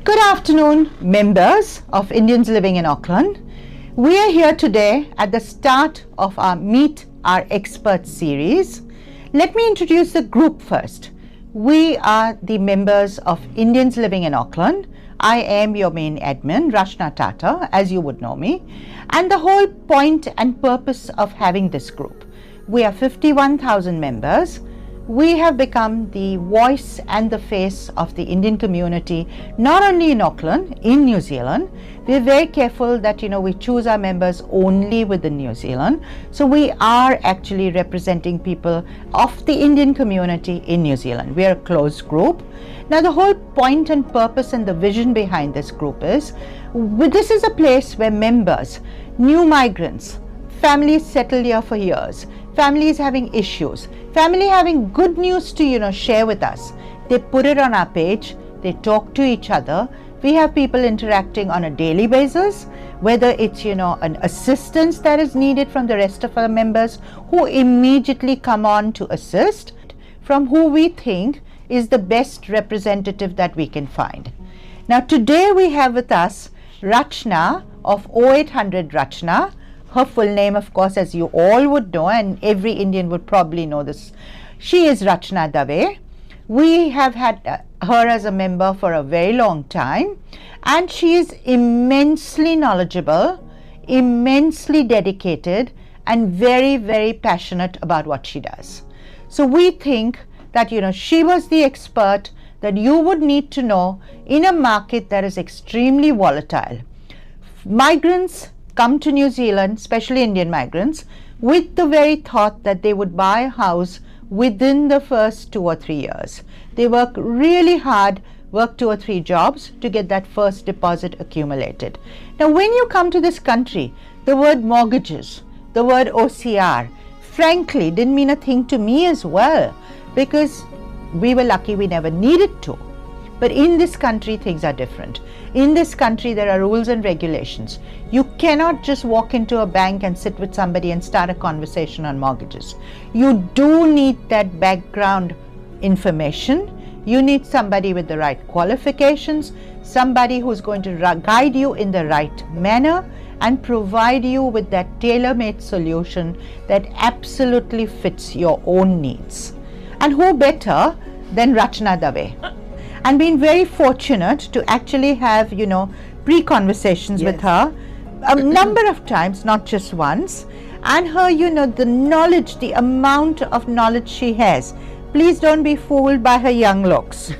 Good afternoon, members of Indians living in Auckland. We are here today at the start of our Meet Our Experts series. Let me introduce the group first. We are the members of Indians living in Auckland. I am your main admin, Rashna Tata, as you would know me. And the whole point and purpose of having this group. We are 51,000 members. We have become the voice and the face of the Indian community, not only in Auckland, in New Zealand. We're very careful that, we choose our members only within New Zealand. So we are actually representing people of the Indian community in New Zealand. We are a closed group. Now, the whole point and purpose and the vision behind this group is, this is a place where members, new migrants, families settled here for years, families having issues, family having good news to share with us. They put it on our page, they talk to each other. We have people interacting on a daily basis, whether it's an assistance that is needed from the rest of our members who immediately come on to assist from who we think is the best representative that we can find. Now today we have with us Rachna of 0800 Rachna. Her full name, of course, as you all would know, and every Indian would probably know this. She is Rachna Dave. We have had her as a member for a very long time, and she is immensely knowledgeable, immensely dedicated, and very, very passionate about what she does. So we think that, she was the expert that you would need to know in a market that is extremely volatile. Migrants come to New Zealand, especially Indian migrants, with the very thought that they would buy a house within the first 2 or 3 years. They work really hard, work 2 or 3 jobs to get that first deposit accumulated. Now, when you come to this country, the word mortgages, the word OCR, frankly, didn't mean a thing to me as well, because we were lucky we never needed to. But in this country, things are different. In this country, there are rules and regulations. You cannot just walk into a bank and sit with somebody and start a conversation on mortgages. You do need that background information. You need somebody with the right qualifications, somebody who's going to guide you in the right manner and provide you with that tailor-made solution that absolutely fits your own needs. And who better than Rachna Dave? And been very fortunate to actually have, pre-conversations with her a number of times, not just once. And her, the knowledge, the amount of knowledge she has. Please don't be fooled by her young looks.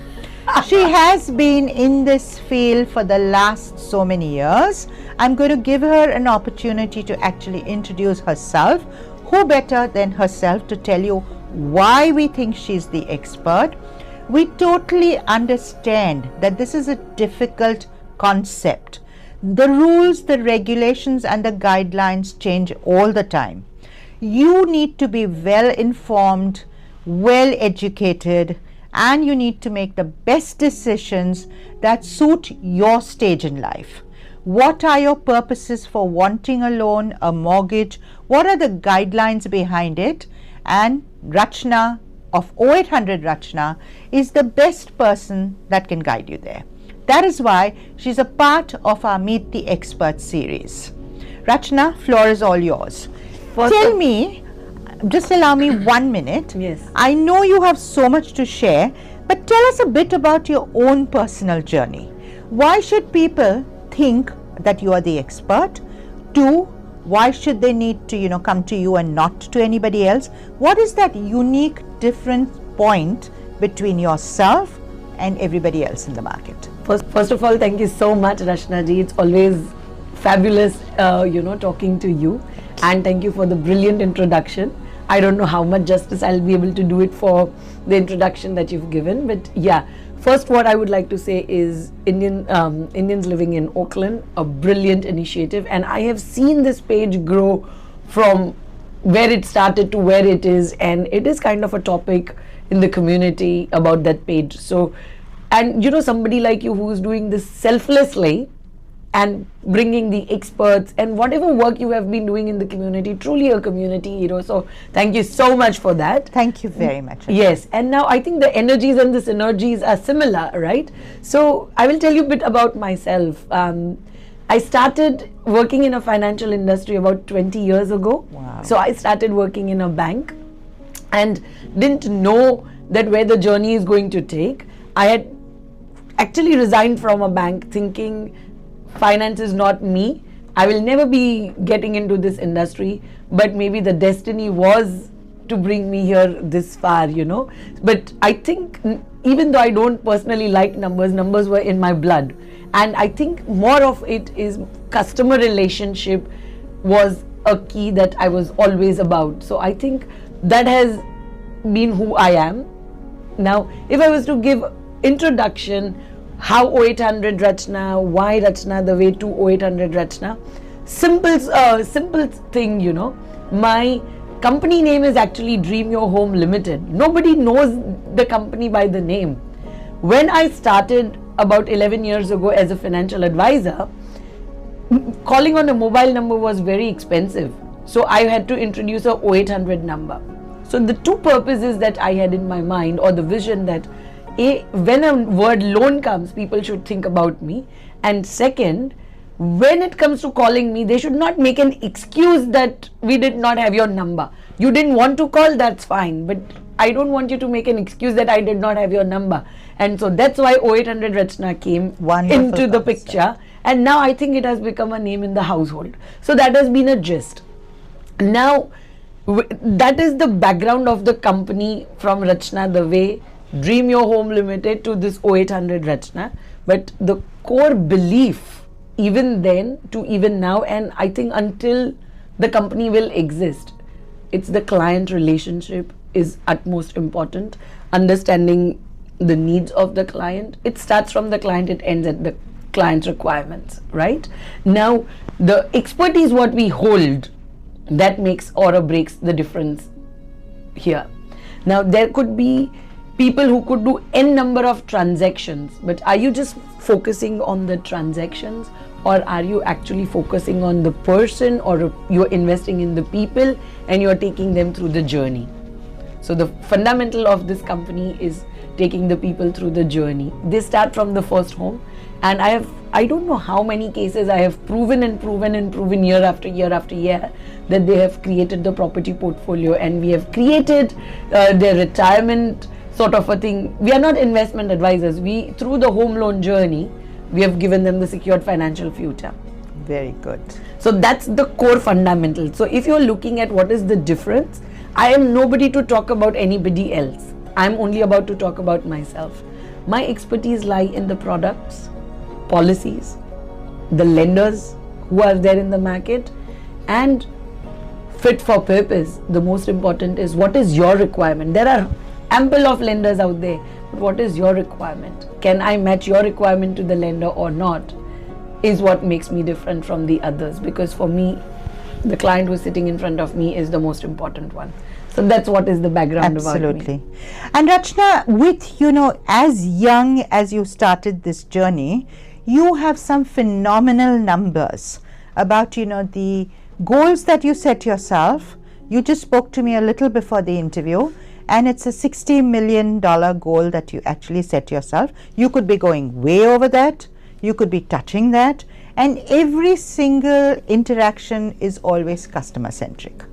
She has been in this field for the last so many years. I'm going to give her an opportunity to actually introduce herself. Who better than herself to tell you why we think she's the expert? We totally understand that this is a difficult concept. The rules, the regulations, and the guidelines change all the time. You need to be well informed, well educated, and you need to make the best decisions that suit your stage in life. What are your purposes for wanting a loan, a mortgage? What are the guidelines behind it? And Rachna of 0800 Rachna is the best person that can guide you there. That is why she's a part of our Meet the Experts series. Rachna, floor is all yours. Tell me, just allow me 1 minute. Yes. I know you have so much to share, but tell us a bit about your own personal journey. Why should people think that you are the expert? 2, why should they need to, come to you and not to anybody else? What is that unique, different point between yourself and everybody else in the market? First of all, thank you so much, Rashna ji. It's always fabulous, talking to you. And thank you for the brilliant introduction. I don't know how much justice I'll be able to do it for the introduction that you've given. But yeah, first what I would like to say is Indians living in Auckland, a brilliant initiative. And I have seen this page grow from where it started to where it is. And it is kind of a topic in the community about that page. So, and somebody like you who's doing this selflessly and bringing the experts and whatever work you have been doing in the community, truly a community hero. So thank you so much for that. Thank you very much. Yes, and now I think the energies and the synergies are similar, right? So I will tell you a bit about myself. I started working in a financial industry about 20 years ago. Wow. So I started working in a bank and didn't know that where the journey is going to take. I had actually resigned from a bank thinking finance is not me. I will never be getting into this industry, but maybe the destiny was to bring me here this far, you know. But I think even though I don't personally like numbers, numbers were in my blood. And I think more of it is customer relationship was a key that I was always about. So I think that has been who I am. Now, if I was to give introduction, how 0800 Rachna, why Rachna the way to 0800 Rachna, simple thing, you know. My company name is actually Dream Your Home Limited. Nobody knows the company by the name. When I started about 11 years ago as a financial advisor, calling on a mobile number was very expensive. So I had to introduce a 0800 number. So the two purposes that I had in my mind, or the vision that when a word loan comes, people should think about me. And second, when it comes to calling me, they should not make an excuse that we did not have your number. You didn't want to call, that's fine. But I don't want you to make an excuse that I did not have your number. And so that's why 0800 Rachna came into the picture. And now I think it has become a name in the household. So that has been a gist. Now, that is the background of the company from Rachna the way, Dream Your Home Limited to this 0800 Rachna. But the core belief, even then to even now, and I think until the company will exist, it's the client relationship is utmost important. Understanding the needs of the client. It starts from the client, it ends at the client's requirements, right? Now, the expertise what we hold, that makes or breaks the difference here. Now, there could be people who could do n number of transactions, but are you just focusing on the transactions, or are you actually focusing on the person, or you're investing in the people and you're taking them through the journey? So the fundamental of this company is taking the people through the journey. They start from the first home, and I don't know how many cases I have proven year after year after year that they have created the property portfolio, and we have created their retirement sort of a thing. We are not investment advisors. We, through the home loan journey, we have given them the secured financial future. Very good. So that's the core fundamental. So if you're looking at what is the difference, I am nobody to talk about anybody else. I'm only about to talk about myself. My expertise lie in the products, policies, the lenders who are there in the market, and fit for purpose. The most important is what is your requirement. There are ample of lenders out there, but what is your requirement? Can I match your requirement to the lender or not? Is what makes me different from the others, because for me, the client who's sitting in front of me is the most important one. So that's what is the background about me. Absolutely. And Rachna, with, you know, as young as you started this journey, you have some phenomenal numbers about, you know, the goals that you set yourself. You just spoke to me a little before the interview, and it's a $60 million goal that you actually set yourself. You could be going way over that. You could be touching that. And every single interaction is always customer centric.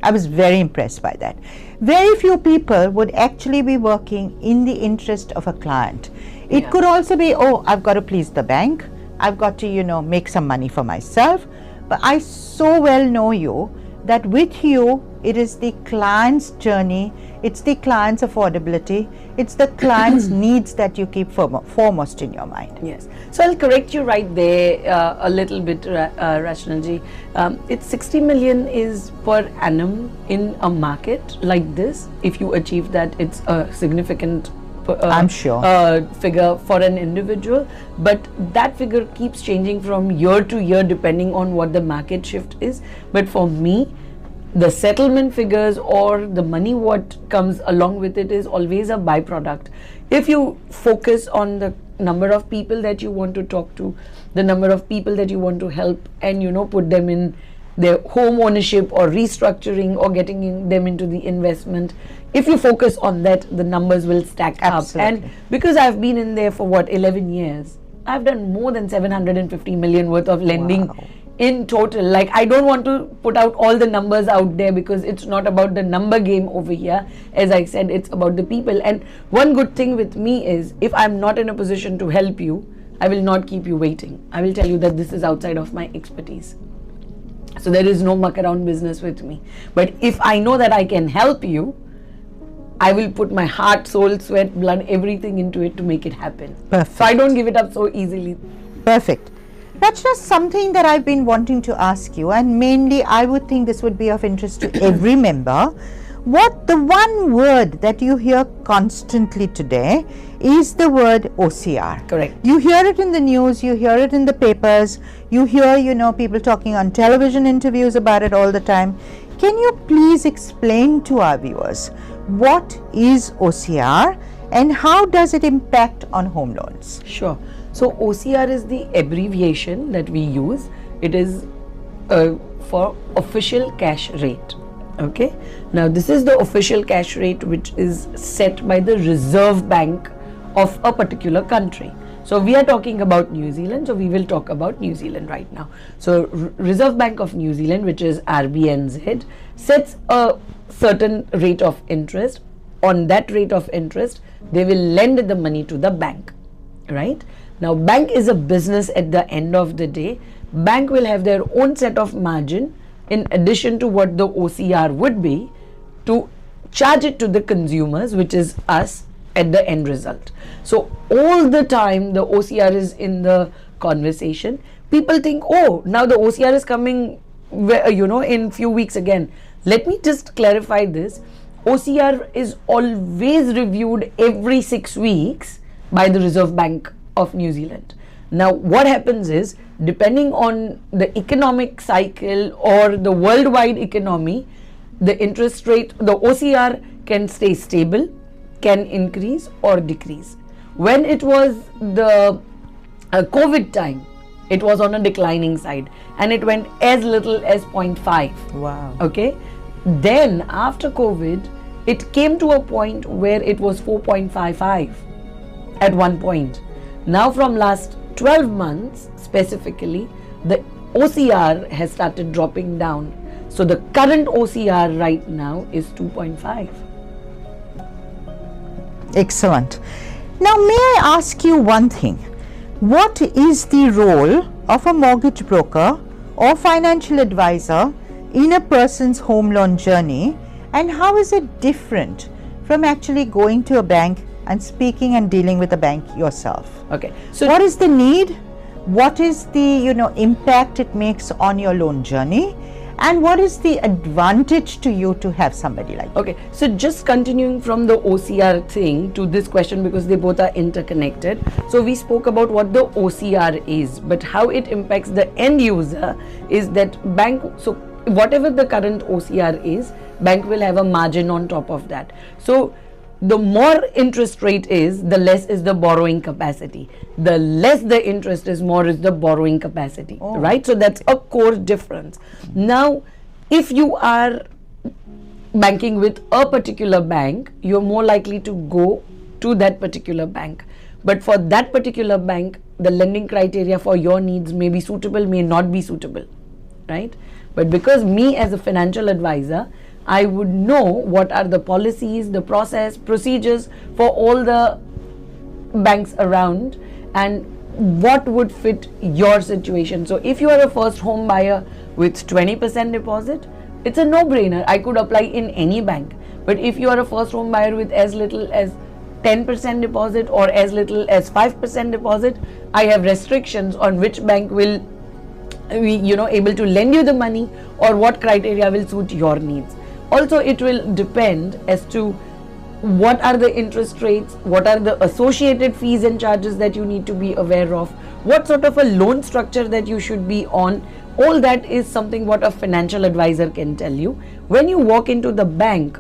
I was very impressed by that. Very few people would actually be working in the interest of a client. It could also be, oh, I've got to please the bank. I've got to, you know, make some money for myself. But I so well know you that with you, it is the client's journey, it's the client's affordability, it's the client's needs that you keep foremost in your mind. Yes. So I'll correct you right there a little bit, Rashna ji. It's 60 million is per annum in a market like this. If you achieve that, it's a significant I'm sure figure for an individual, but that figure keeps changing from year to year depending on what the market shift is. But for me, the settlement figures or the money what comes along with it is always a byproduct. If you focus on the number of people that you want to talk to, the number of people that you want to help, and put them in their home ownership or restructuring or getting them into the investment. If you focus on that, the numbers will stack Absolutely. up. And because I've been in there for 11 years, I've done more than 750 million worth of lending. Wow. In total. Like, I don't want to put out all the numbers out there, because it's not about the number game over here. As I said, it's about the people. And one good thing with me is, if I'm not in a position to help you, I will not keep you waiting. I will tell you that this is outside of my expertise. So there is no muck around business with me. But if I know that I can help you, I will put my heart, soul, sweat, blood, everything into it to make it happen. Perfect. So I don't give it up so easily. Perfect. That's just something that I've been wanting to ask you, and mainly I would think this would be of interest to every member. What the one word that you hear constantly today is the word OCR. Correct. You hear it in the news, you hear it in the papers, you hear, people talking on television interviews about it all the time. Can you please explain to our viewers what is OCR and how does it impact on home loans? Sure. So OCR is the abbreviation that we use. It is for official cash rate. Okay. Now this is the official cash rate which is set by the Reserve Bank of a particular country. So we are talking about New Zealand, so we will talk about New Zealand right now. So Reserve Bank of New Zealand, which is RBNZ, sets a certain rate of interest. On that rate of interest, they will lend the money to the bank, right? Now, bank is a business at the end of the day. Bank will have their own set of margin in addition to what the OCR would be, to charge it to the consumers, which is us, at the end result. So all the time the OCR is in the conversation. People think, oh, now the OCR is coming, in few weeks again. Let me just clarify this. OCR is always reviewed every 6 weeks by the Reserve Bank of New Zealand. Now what happens is, depending on the economic cycle or the worldwide economy, the interest rate, the OCR can stay stable, can increase or decrease. When it was the COVID time, it was on a declining side and it went as little as 0.5. Wow. Okay. Then after COVID, it came to a point where it was 4.55 at one point. Now from last 12 months specifically, the OCR has started dropping down. So the current OCR right now is 2.5. Excellent. Now may I ask you one thing? What is the role of a mortgage broker or financial advisor in a person's home loan journey, and how is it different from actually going to a bank and speaking and dealing with a bank yourself? Okay. So what is the need? What is the impact it makes on your loan journey? And what is the advantage to you to have somebody like that? Okay, so just continuing from the OCR thing to this question, because they both are interconnected. So we spoke about what the OCR is, but how it impacts the end user is that bank, so whatever the current OCR is, bank will have a margin on top of that. So the more interest rate is, the less is the borrowing capacity. The less the interest is, more is the borrowing capacity, right? So that's a core difference. Now, if you are banking with a particular bank, you're more likely to go to that particular bank. But for that particular bank, the lending criteria for your needs may be suitable, may not be suitable, right? But because me as a financial advisor, I would know what are the policies, the process, procedures for all the banks around and what would fit your situation. So if you are a first home buyer with 20% deposit, it's a no-brainer. I could apply in any bank. But if you are a first home buyer with as little as 10% deposit or as little as 5% deposit, I have restrictions on which bank will able to lend you the money or what criteria will suit your needs. Also, it will depend as to what are the interest rates, what are the associated fees and charges that you need to be aware of, what sort of a loan structure that you should be on. All that is something what a financial advisor can tell you. When you walk into the bank,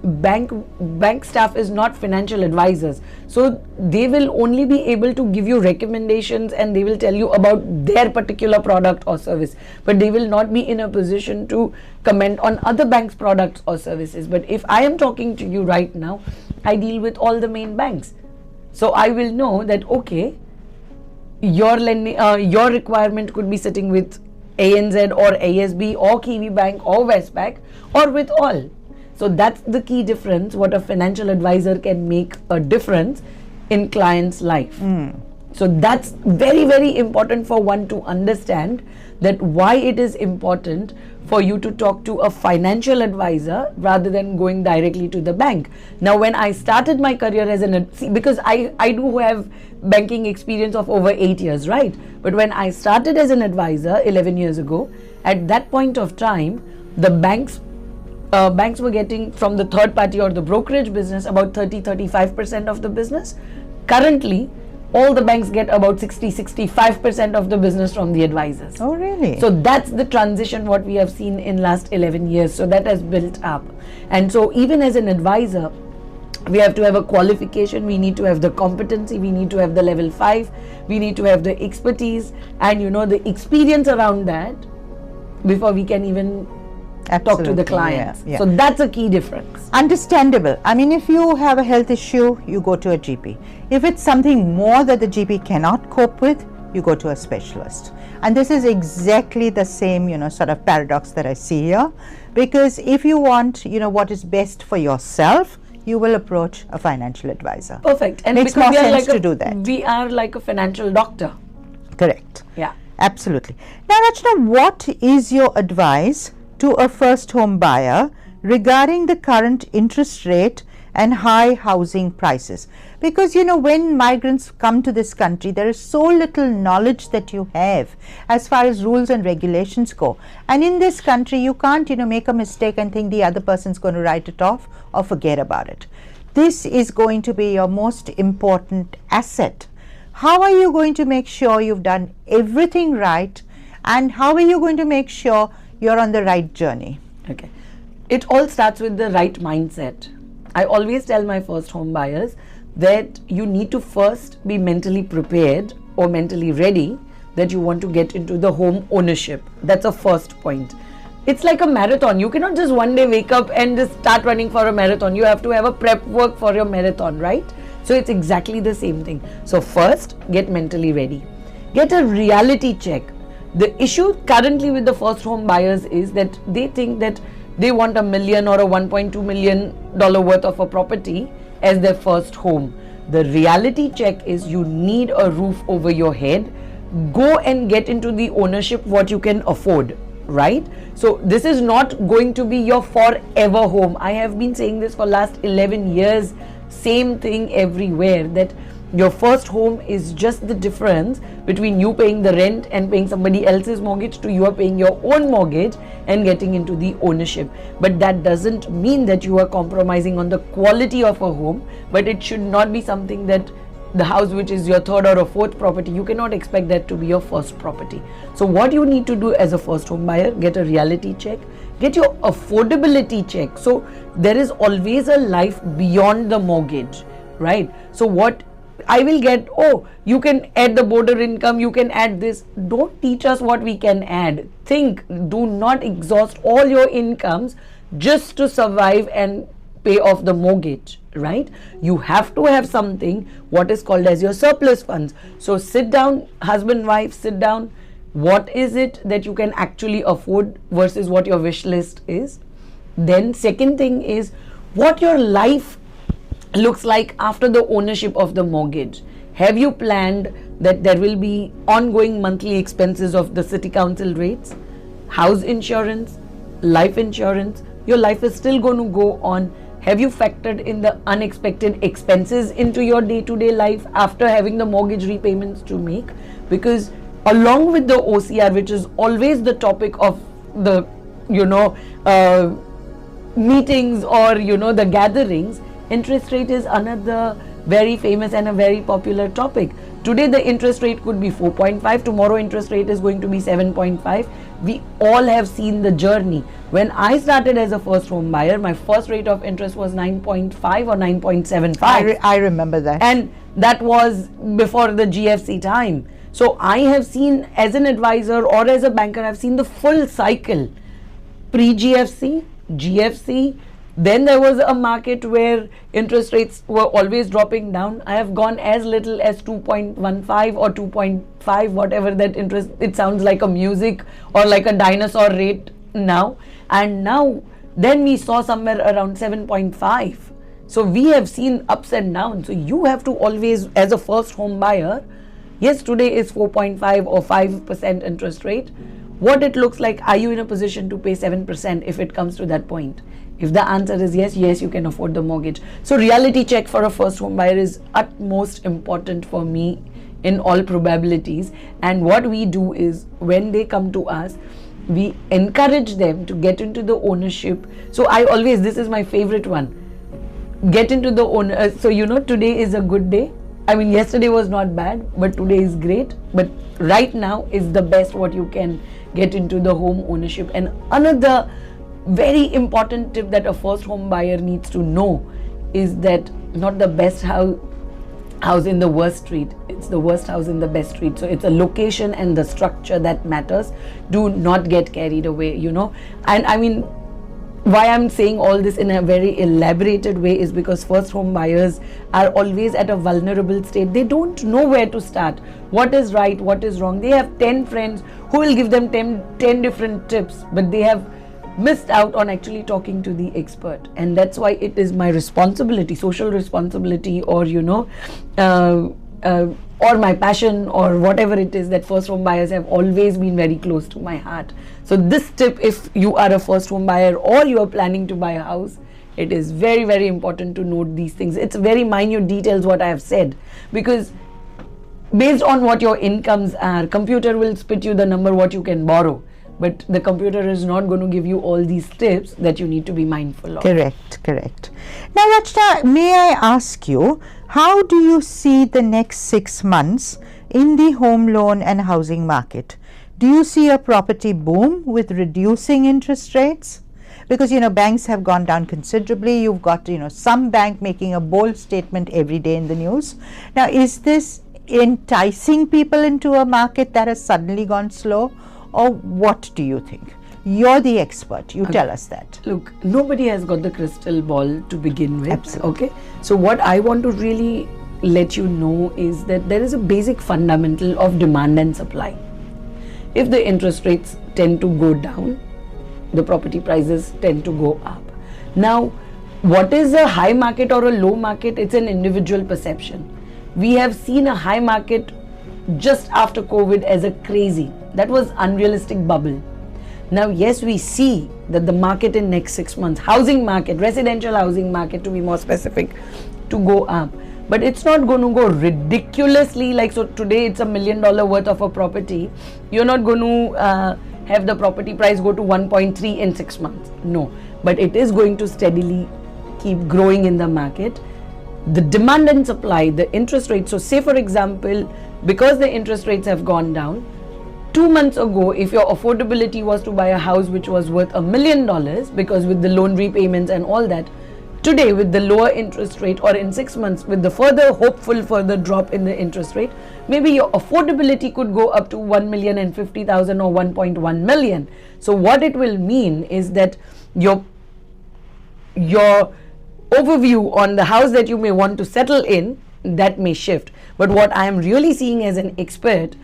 bank staff is not financial advisors, so they will only be able to give you recommendations and they will tell you about their particular product or service, but they will not be in a position to comment on other banks' products or services. But if I am talking to you right now, I deal with all the main banks, so I will know that okay, your lending, your requirement could be sitting with ANZ or ASB or Kiwi Bank or Westpac or with all. So that's the key difference, what a financial advisor can make a difference in client's life. So that's very, very important for one to understand, that why it is important for you to talk to a financial advisor rather than going directly to the bank. Now, when I started my career as because I do have banking experience of over 8 years, right? But when I started as an advisor 11 years ago, at that point of time, the banks were getting from the third party or the brokerage business about 30-35% of the business. Currently, all the banks get about 60-65% of the business from the advisors. Oh, really? So that's the transition what we have seen in last 11 years. So that has built up. And so even as an advisor, we have to have a qualification, we need to have the competency, we need to have the level 5, we need to have the expertise and the experience around that before we can even talk to the clients. So that's a key difference. Understandable. I mean, if you have a health issue, you go to a GP. If it's something more that the GP cannot cope with, you go to a specialist. And this is exactly the same, sort of paradox that I see here. Because if you want, what is best for yourself, you will approach a financial advisor. Perfect. And makes more sense to do that. We are like a financial doctor. Correct. Yeah. Absolutely. Now, Rachna, what is your advice to a first home buyer regarding the current interest rate and high housing prices? Because when migrants come to this country, there is so little knowledge that you have as far as rules and regulations go, and in this country you can't make a mistake and think the other person's going to write it off or forget about it. This is going to be your most important asset. How are you going to make sure you've done everything right, and how are you going to make sure you're on the right journey? Okay. It all starts with the right mindset. I always tell my first home buyers that you need to first be mentally prepared or mentally ready that you want to get into the home ownership. That's a first point. It's like a marathon. You cannot just one day wake up and just start running for a marathon. You have to have a prep work for your marathon, right? So it's exactly the same thing. So first, get mentally ready. Get a reality check. The issue currently with the first home buyers is that they think that they want $1 million or a $1.2 million worth of a property as their first home. The reality check is you need a roof over your head. Go and get into the ownership what you can afford, right? So this is not going to be your forever home. I have been saying this for last 11 years, same thing everywhere, that your first home is just the difference between you paying the rent and paying somebody else's mortgage to you are paying your own mortgage and getting into the ownership. But that doesn't mean that you are compromising on the quality of a home, but it should not be something that the house which is your third or a fourth property, you cannot expect that to be your first property. So what you need to do as a first home buyer, get a reality check, get your affordability check. So there is always a life beyond the mortgage, right? So what I will get, you can add the border income, you can add this. Don't teach us what we can add. Think, do not exhaust all your incomes just to survive and pay off the mortgage, right? You have to have something what is called as your surplus funds. So sit down, husband, wife, sit down. What is it that you can actually afford versus what your wish list is? Then second thing is what your life looks like after the ownership of the mortgage. Have you planned that there will be ongoing monthly expenses of the city council rates, house insurance, life insurance? Your life is still going to go on. Have you factored in the unexpected expenses into your day-to-day life after having the mortgage repayments to make? Because along with the OCR, which is always the topic of the meetings or the gatherings, interest rate is another very famous and a very popular topic. Today the interest rate could be 4.5, tomorrow interest rate is going to be 7.5. We all have seen the journey. When I started as a first home buyer, my first rate of interest was 9.5 or 9.75. I remember that. And that was before the GFC time. So I have seen, as an advisor or as a banker, I've seen the full cycle. Pre-GFC, GFC, then there was a market where interest rates were always dropping down. I have gone as little as 2.15 or 2.5, whatever that interest, it sounds like a music or like a dinosaur rate now. And now, then we saw somewhere around 7.5. So we have seen ups and downs. So you have to always, as a first home buyer, yes, today is 4.5 or 5% interest rate. What it looks like, are you in a position to pay 7% if it comes to that point? If the answer is yes, yes, you can afford the mortgage. So reality check for a first home buyer is utmost important for me in all probabilities. And what we do is, when they come to us, we encourage them to get into the ownership. So I always, this is my favorite one, get into the owner. So today is a good day. I mean, yesterday was not bad, but today is great. But right now is the best what you can get into the home ownership. And another very important tip that a first home buyer needs to know is that not the best house in the worst street, it's the worst house in the best street. So it's a location and the structure that matters. Do not get carried away, And I mean, why I'm saying all this in a very elaborated way is because first home buyers are always at a vulnerable state. They don't know where to start, what is right, what is wrong. They have 10 friends who will give them 10 different tips, but they have missed out on actually talking to the expert. And that's why it is my responsibility, social responsibility, or or my passion, or whatever it is, that first home buyers have always been very close to my heart. So this tip, if you are a first home buyer or you are planning to buy a house, it is very, very important to note these things. It's very minute details what I have said, because based on what your incomes are, computer will spit you the number what you can borrow, but the computer is not going to give you all these tips that you need to be mindful of. Correct. Now, Rachna, may I ask you, how do you see the next 6 months in the home loan and housing market? Do you see a property boom with reducing interest rates? Because, banks have gone down considerably. You've got, some bank making a bold statement every day in the news. Now, is this enticing people into a market that has suddenly gone slow? Or what do you think? You're the expert. You tell us that. Look, nobody has got the crystal ball to begin with. Absolutely. Okay. So what I want to really let you know is that there is a basic fundamental of demand and supply. If the interest rates tend to go down, the property prices tend to go up. Now, what is a high market or a low market? It's an individual perception. We have seen a high market just after COVID as a crazy. That was unrealistic bubble. Now, yes, we see that the market in next 6 months, housing market, residential housing market to be more specific, to go up. But it's not going to go ridiculously like, so today it's $1 million worth of a property. You're not going to have the property price go to 1.3 in 6 months. No, but it is going to steadily keep growing in the market. The demand and supply, the interest rate. So say for example, because the interest rates have gone down, 2 months ago, if your affordability was to buy a house which was worth $1 million, because with the loan repayments and all that, today with the lower interest rate, or in 6 months with the hopeful further drop in the interest rate, maybe your affordability could go up to 1,050,000 or 1.1 million. So what it will mean is that your overview on the house that you may want to settle in, that may shift. But what I am really seeing as an expert,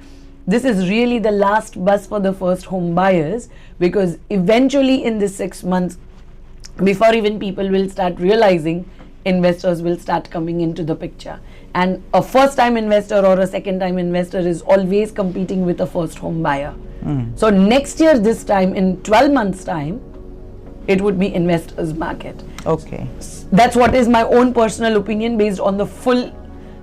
this is really the last bus for the first home buyers, because eventually in this 6 months, before even people will start realizing, investors will start coming into the picture. And a first time investor or a second time investor is always competing with a first home buyer. So next year, this time, in 12 months time, it would be investors market. Okay. That's what is my own personal opinion based on the full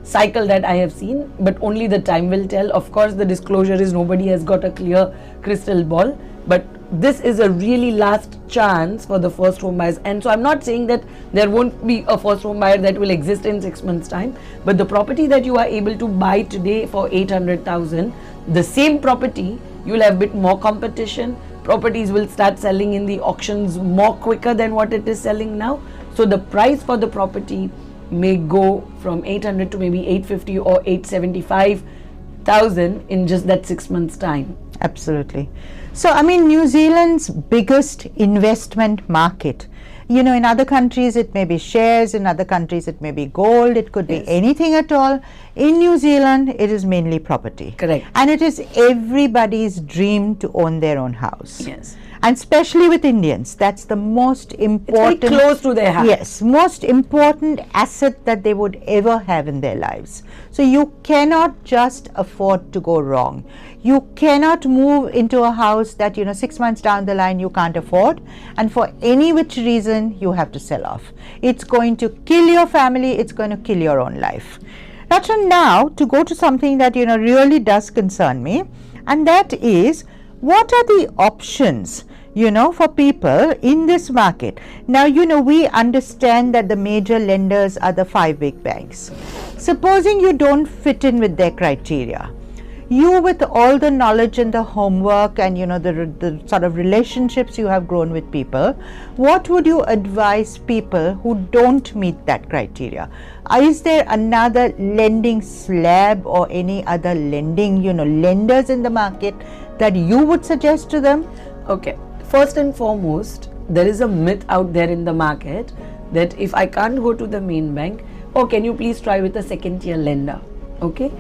cycle that I have seen, but only the time will tell. Of course, the disclosure is nobody has got a clear crystal ball, but this is a really last chance for the first home buyers. And so I'm not saying that there won't be a first home buyer that will exist in 6 months time, but the property that you are able to buy today for 800,000, the same property, you'll have a bit more competition, properties will start selling in the auctions more quicker than what it is selling now. So the price for the property may go from 800 to maybe 850 or 875,000 in just that 6 months time. Absolutely. So, I mean, New Zealand's biggest investment market, you know, in other countries it may be shares, in other countries it may be gold, it could be anything at all. In New Zealand, it is mainly property. Correct. And it is everybody's dream to own their own house. Yes. And especially with Indians, that's the most important. It's very close to their heart. Yes, most important asset that they would ever have in their lives. So you cannot just afford to go wrong. You cannot move into a house that, you know, 6 months down the line you can't afford, and for any which reason you have to sell off. It's going to kill your family, it's going to kill your own life. Rachna, now to go to something that, you know, really does concern me, and that is, what are the options, you know, for people in this market? Now, you know, we understand that the major lenders are the 5 big banks. Supposing you don't fit in with their criteria, you, with all the knowledge and the homework and, you know, the sort of relationships you have grown with people, what would you advise people who don't meet that criteria? Is there another lending slab or any other lending, you know, lenders in the market that you would suggest to them? Okay, first and foremost, there is a myth out there in the market that if I can't go to the main bank, oh, can you please try with a second tier lender? Okay,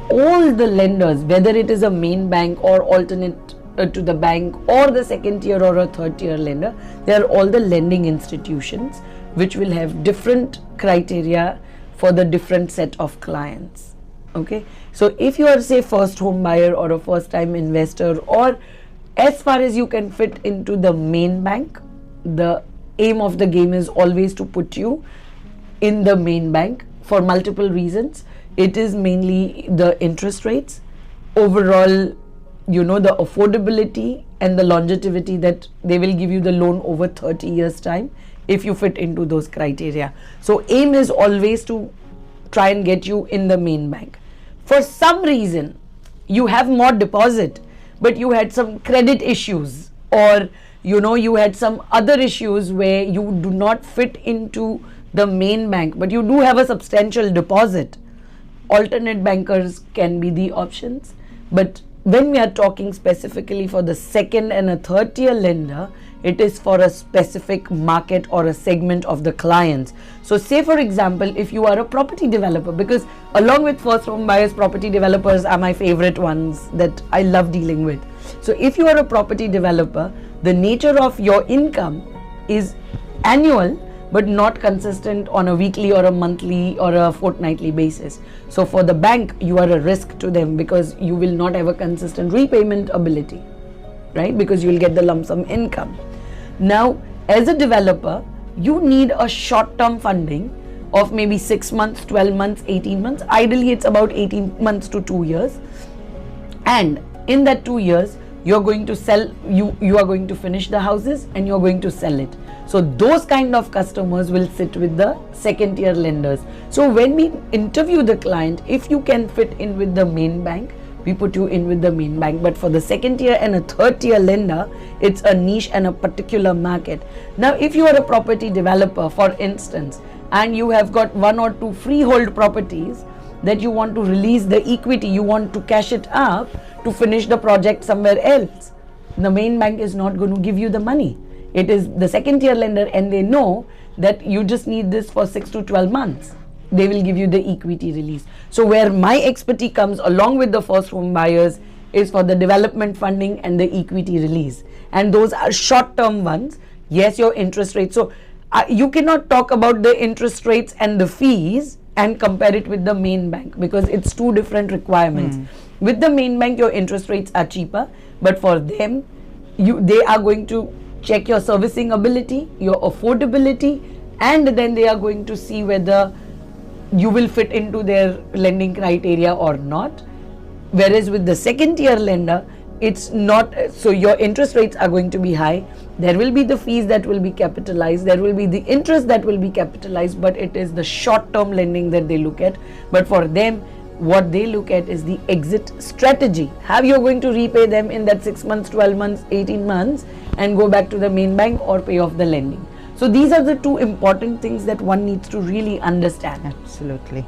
all the lenders, whether it is a main bank or alternate to the bank or the second tier or a third tier lender, they are all the lending institutions which will have different criteria for the different set of clients. Okay, so if you are, say, first home buyer or a first time investor, or as far as you can fit into the main bank, the aim of the game is always to put you in the main bank for multiple reasons. It is mainly the interest rates, overall, you know, the affordability and the longevity that they will give you the loan over 30 years time if you fit into those criteria. So aim is always to try and get you in the main bank. For some reason, you have more deposit, but you had some credit issues, or, you know, you had some other issues where you do not fit into the main bank, but you do have a substantial deposit. Alternate bankers can be the options, but when we are talking specifically for the second and a third tier lender, it is for a specific market or a segment of the clients. So say, for example, if you are a property developer, because along with first home buyers, property developers are my favorite ones that I love dealing with. So if you are a property developer, the nature of your income is annual but not consistent on a weekly or a monthly or a fortnightly basis. So for the bank, you are a risk to them because you will not have a consistent repayment ability, right? Because you will get the lump sum income. Now, as a developer, you need a short-term funding of maybe 6 months, 12 months, 18 months. Ideally, it's about 18 months to 2 years. And in that 2 years, you're going to sell, you are going to finish the houses and you're going to sell it. So those kind of customers will sit with the second tier lenders. So when we interview the client, if you can fit in with the main bank, we put you in with the main bank. But for the second tier and a third tier lender, it's a niche and a particular market. Now, if you are a property developer, for instance, and you have got 1 or 2 freehold properties that you want to release the equity, you want to cash it up to finish the project somewhere else, the main bank is not going to give you the money. It is the second tier lender, and they know that you just need this for 6 to 12 months. They will give you the equity release. So where my expertise comes along with the first home buyers is for the development funding and the equity release. And those are short term ones. Yes, your interest rate. So you cannot talk about the interest rates and the fees and compare it with the main bank, because it's 2 different requirements. With the main bank, your interest rates are cheaper, but for them, they are going to check your servicing ability, your affordability, and then they are going to see whether you will fit into their lending criteria or not. Whereas with the second tier lender, it's not, so your interest rates are going to be high. There will be the fees that will be capitalized, there will be the interest that will be capitalized, but it is the short term lending that they look at. But for them, what they look at is the exit strategy. How you're going to repay them in that 6 months, 12 months, 18 months and go back to the main bank or pay off the lending. So these are the two important things that one needs to really understand. Absolutely.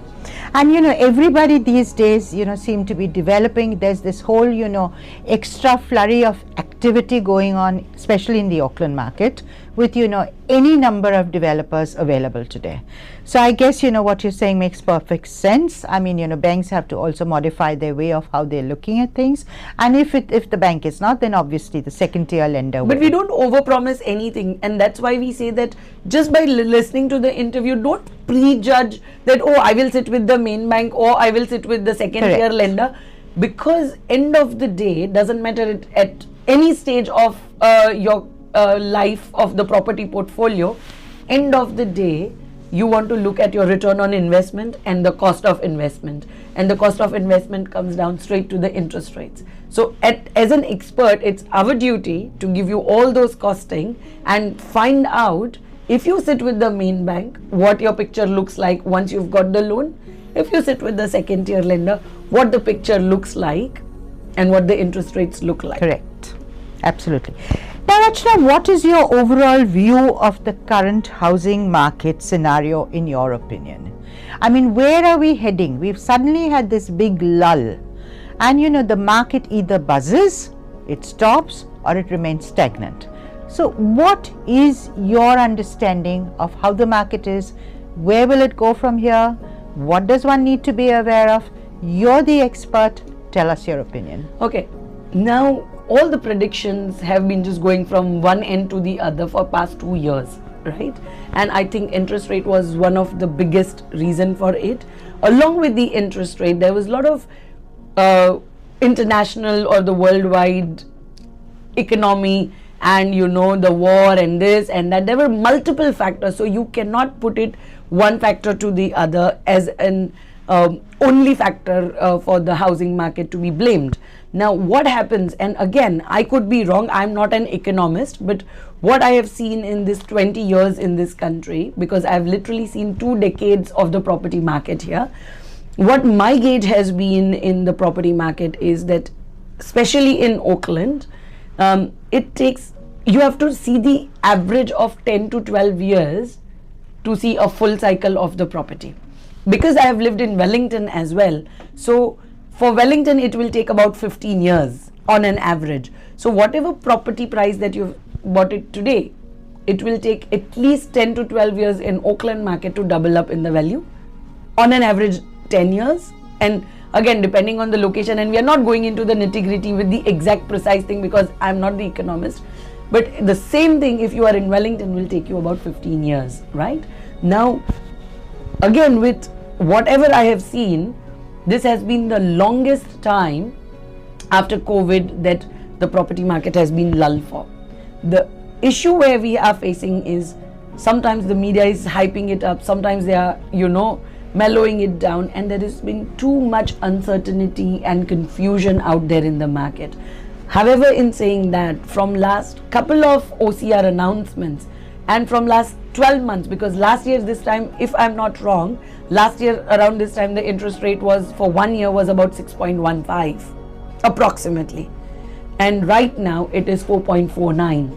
And everybody these days seem to be developing. There's this whole extra flurry of activity going on, especially in the Auckland market, with any number of developers available today. So I guess what you're saying makes perfect sense. I mean banks have to also modify their way of how they're looking at things, and if the bank is not, then obviously the second tier lender will. But we don't overpromise anything, and that's why we say that just by listening to the interview, don't prejudge that, oh, I will sit with the main bank or I will sit with the second tier lender, because end of the day, doesn't matter at any stage of your life of the property portfolio, end of the day you want to look at your return on investment and the cost of investment, and the cost of investment comes down straight to the interest rates. So as an expert, it's our duty to give you all those costing and find out, if you sit with the main bank, what your picture looks like once you've got the loan. If you sit with the second tier lender, what the picture looks like and what the interest rates look like. Correct. Absolutely. Now, Rachna, what is your overall view of the current housing market scenario in your opinion? I mean, where are we heading? We've suddenly had this big lull, and the market either buzzes, it stops, or it remains stagnant. So what is your understanding of how the market is? Where will it go from here? What does one need to be aware of? You're the expert. Tell us your opinion. Okay. Now, all the predictions have been just going from one end to the other for past 2 years, right? And I think interest rate was one of the biggest reason for it. Along with the interest rate, there was a lot of international or the worldwide economy, and the war and this and that. There were multiple factors, so you cannot put it one factor to the other as an only factor for the housing market to be blamed. Now, what happens, and again, I could be wrong, I'm not an economist, but what I have seen in this 20 years in this country, because I've literally seen 2 decades of the property market here, what my gauge has been in the property market is that, especially in Auckland, you have to see the average of 10 to 12 years to see a full cycle of the property. Because I have lived in Wellington as well, so for Wellington it will take about 15 years on an average. So whatever property price that you've bought it today, it will take at least 10 to 12 years in Auckland market to double up in the value, on an average 10 years. And again, depending on the location, and we are not going into the nitty-gritty with the exact precise thing because I'm not the economist, but the same thing if you are in Wellington will take you about 15 years, right? Now, again, with whatever I have seen, this has been the longest time after COVID that the property market has been lulled for. The issue where we are facing is sometimes the media is hyping it up, sometimes they are, mellowing it down, and there has been too much uncertainty and confusion out there in the market. However, in saying that, from last couple of OCR announcements and from last 12 months, because last year this time, if I'm not wrong, last year around this time the interest rate was for 1 year was about 6.15 approximately, and right now it is 4.49,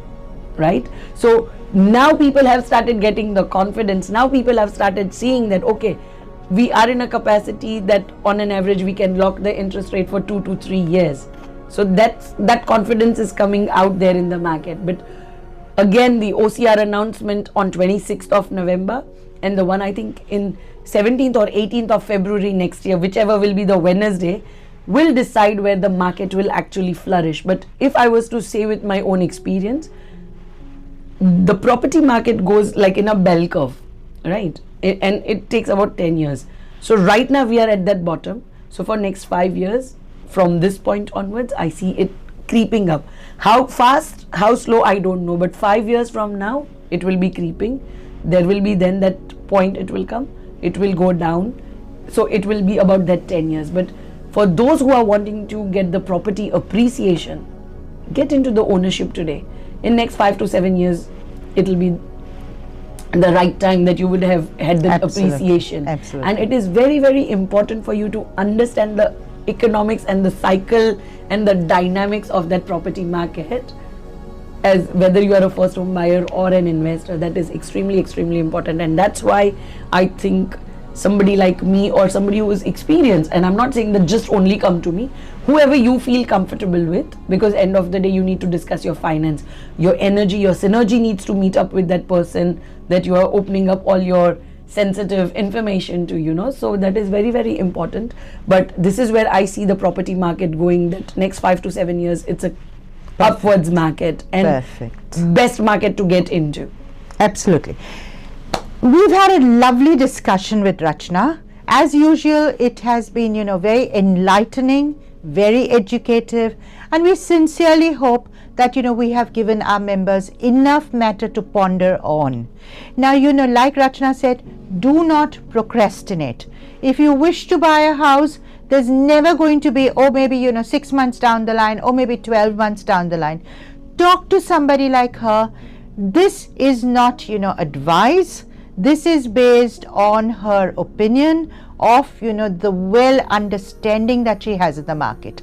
right? So now people have started getting the confidence. Now people have started seeing that, okay, we are in a capacity that on an average we can lock the interest rate for 2 to 3 years. So that confidence is coming out there in the market. But again, the OCR announcement on 26th of November and the one I think in 17th or 18th of February next year, whichever will be the Wednesday, will decide where the market will actually flourish. But if I was to say with my own experience, the property market goes like in a bell curve, right? And it takes about 10 years. So right now we are at that bottom. So for next 5 years, from this point onwards, I see it creeping up. How fast, how slow, I don't know. But 5 years from now, it will be creeping. There will be then that point it will come. It will go down. So it will be about that 10 years. But for those who are wanting to get the property appreciation, get into the ownership today. In next 5 to 7 years, it will be the right time, that you would have had the Absolutely. appreciation. Absolutely. And it is very, very important for you to understand the economics and the cycle and the dynamics of that property market, as whether you are a first home buyer or an investor. That is extremely, extremely important. And that's why I think somebody like me, or somebody who is experienced, and I'm not saying that just only come to me, whoever you feel comfortable with, because end of the day you need to discuss your finance, your energy, your synergy needs to meet up with that person that you are opening up all your sensitive information to, so that is very, very important. But this is where I see the property market going, that next 5 to 7 years it's a upwards market and best market to get into. Absolutely. We've had a lovely discussion with Rachna. As usual, it has been, very enlightening, very educative, and we sincerely hope that, we have given our members enough matter to ponder on. Now, like Rachna said, do not procrastinate. If you wish to buy a house, there's never going to be, maybe, 6 months down the line, or maybe 12 months down the line. Talk to somebody like her. This is not, advice. This is based on her opinion of, the well understanding that she has in the market.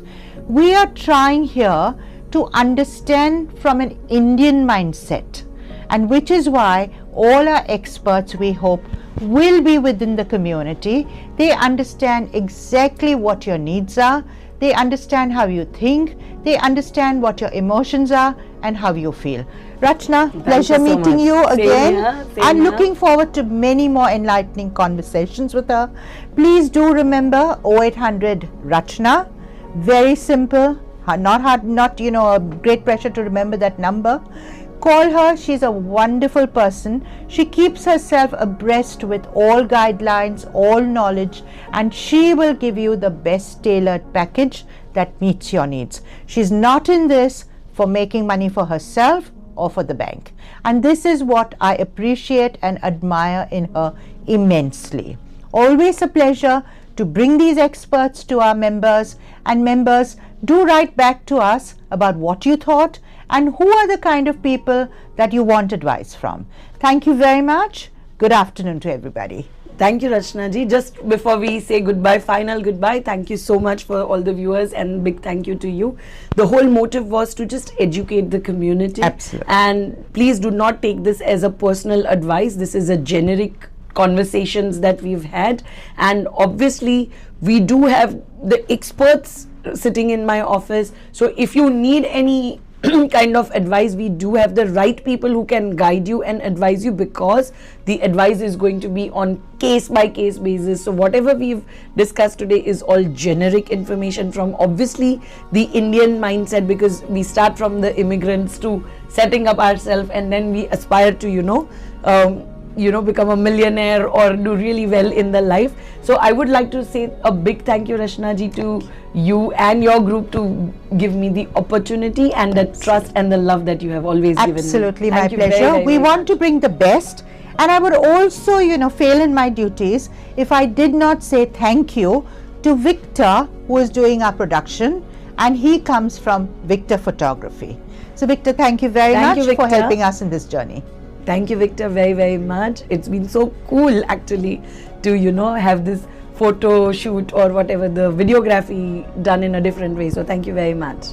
We are trying here to understand from an Indian mindset, and which is why all our experts, we hope, will be within the community. They understand exactly what your needs are. They understand how you think. They understand what your emotions are and how you feel. Rachna, pleasure meeting you again. I'm looking forward to many more enlightening conversations with her. Please do remember 0800 Rachna. Very simple, not hard, not a great pressure to remember that number. Call her. She's a wonderful person. She keeps herself abreast with all guidelines, all knowledge, and she will give you the best tailored package that meets your needs. She's not in this for making money for herself or for the bank. And this is what I appreciate and admire in her immensely. Always a pleasure to bring these experts to our members, and members, do write back to us about what you thought and who are the kind of people that you want advice from. Thank you very much. Good afternoon to everybody. Thank you, Rachna ji. Just before we say goodbye, final goodbye, thank you so much for all the viewers, and big thank you to you. The whole motive was to just educate the community. Absolutely. And please do not take this as a personal advice. This is a generic conversations that we've had, and obviously we do have the experts sitting in my office. So if you need any kind of advice, we do have the right people who can guide you and advise you, because the advice is going to be on case by case basis. So whatever we've discussed today is all generic information from obviously the Indian mindset, because we start from the immigrants to setting up ourselves, and then we aspire to become a millionaire or do really well in the life. So I would like to say a big thank you, Rachna ji, to you and your group to give me the opportunity and the trust and the love that you have always given me. Absolutely, my Thank you pleasure. very, very, we very want much. to bring the best, and I would also, fail in my duties if I did not say thank you to Victor, who is doing our production, and he comes from Victor Photography. So Victor, thank you very much for helping us in this journey. Thank you, Victor, very, very much. It's been so cool actually to, have this photo shoot or whatever, the videography done in a different way. So thank you very much.